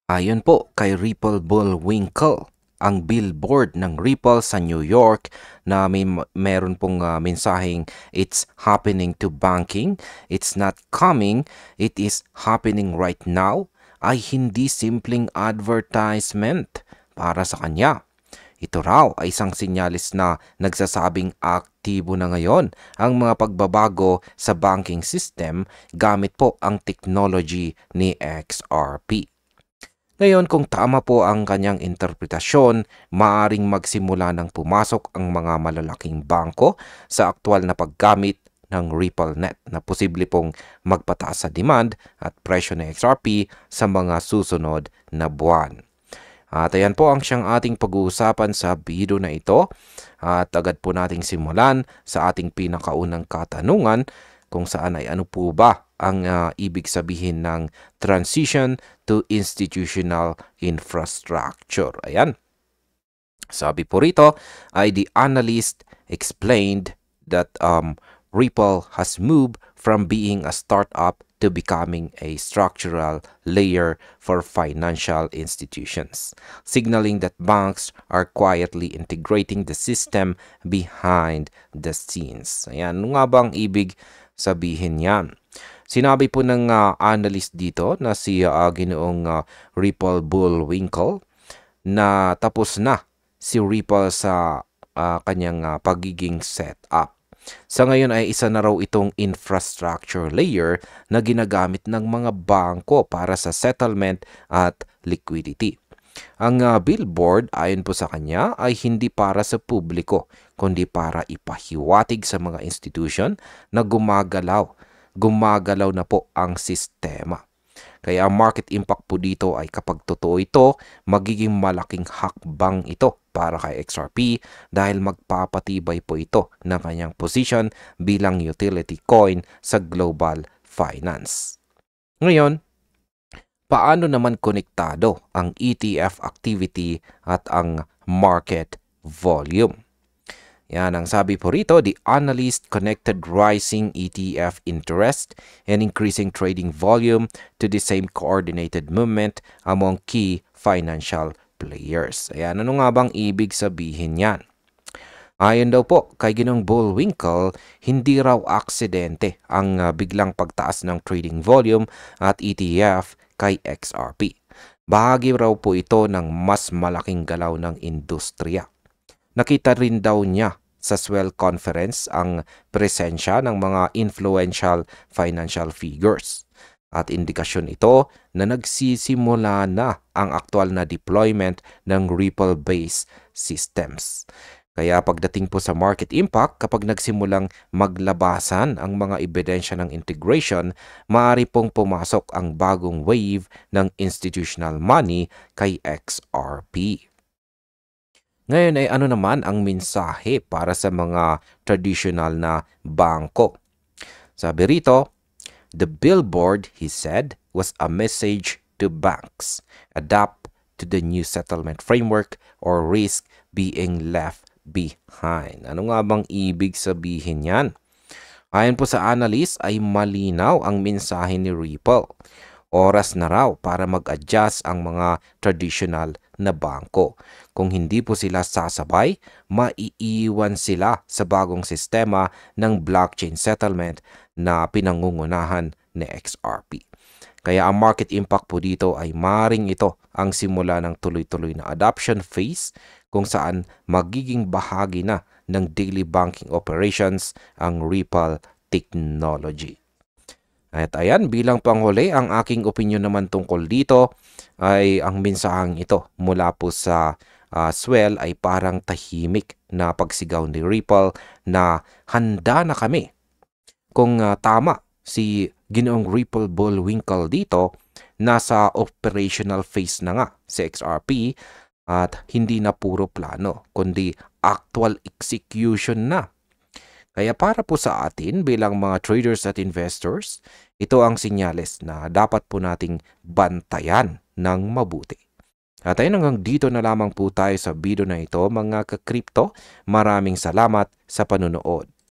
Ayon po kay Ripple Bullwinkle, ang billboard ng Ripple sa New York na meron pong mensaheng "It's happening to banking, it's not coming, it is happening right now" ay hindi simpleng advertisement para sa kanya. Ito raw ay isang sinyalis na nagsasabing aktibo na ngayon ang mga pagbabago sa banking system gamit po ang technology ni XRP. Ngayon, kung tama po ang kanyang interpretasyon, maaring magsimula ng pumasok ang mga malalaking bangko sa aktwal na paggamit ng RippleNet na posible pong magpataas sa demand at presyo ng XRP sa mga susunod na buwan. At ayan po ang siyang ating pag-uusapan sa video na ito. At agad po nating simulan sa ating pinakaunang katanungan kung saan ay ano po ba ang ibig sabihin ng transition to institutional infrastructure. Ayan. Sabi po rito ay the analyst explained that Ripple has moved from being a startup to becoming a structural layer for financial institutions, signaling that banks are quietly integrating the system behind the scenes. Ayan, ano nga bang ibig sabihin yan? Sinabi po ng analyst dito na si Ginoong Ripple Bullwinkle na tapos na si Ripple sa kanyang pagiging setup. Sa ngayon ay isa na raw itong infrastructure layer na ginagamit ng mga bangko para sa settlement at liquidity. Ang billboard ayon po sa kanya ay hindi para sa publiko, kundi para ipahiwatig sa mga institution na gumagalaw na po ang sistema. Kaya ang market impact po dito ay kapag totoo ito, magiging malaking hakbang ito para kay XRP dahil magpapatibay po ito ng kanyang position bilang utility coin sa global finance. Ngayon, paano naman konektado ang ETF activity at ang market volume? Yan ang sabi po rito, the analyst connected rising ETF interest and increasing trading volume to the same coordinated movement among key financial players. Ayan, ano nga bang ibig sabihin yan? Ayon daw po kay Ginong Bullwinkle, hindi raw aksidente ang biglang pagtaas ng trading volume at ETF kay XRP. Bahagi raw po ito ng mas malaking galaw ng industriya. Nakita rin daw niya sa Swell Conference ang presensya ng mga influential financial figures. At indikasyon ito na nagsisimula na ang aktwal na deployment ng Ripple-based systems. Kaya pagdating po sa market impact, kapag nagsimulang maglabasan ang mga ebidensya ng integration, maaari pong pumasok ang bagong wave ng institutional money kay XRP. Ngayon ay ano naman ang mensahe para sa mga traditional na bangko? Sabi rito, the billboard, he said, was a message to banks. Adapt to the new settlement framework or risk being left behind. Ano nga bang ibig sabihin yan? Ayon po sa analyst ay malinaw ang mensahe ni Ripple. Oras na raw para mag-adjust ang mga traditional na bangko. Kung hindi po sila sasabay, maiiwan sila sa bagong sistema ng blockchain settlement na pinangungunahan ni XRP. Kaya ang market impact po dito ay maring ito ang simula ng tuloy-tuloy na adoption phase kung saan magiging bahagi na ng daily banking operations ang Ripple technology. At ayan, bilang panghuli, ang aking opinion naman tungkol dito ay ang mensaheng ito mula po sa Swell ay parang tahimik na pagsigaw ni Ripple na handa na kami. Kung tama si Ginoong Ripple Bullwinkle dito, nasa operational phase na nga si XRP at hindi na puro plano, kundi actual execution na. Kaya para po sa atin bilang mga traders at investors, ito ang sinyales na dapat po nating bantayan ng mabuti. At ayun, hanggang dito na lamang po tayo sa video na ito mga ka-crypto. Maraming salamat sa panunood.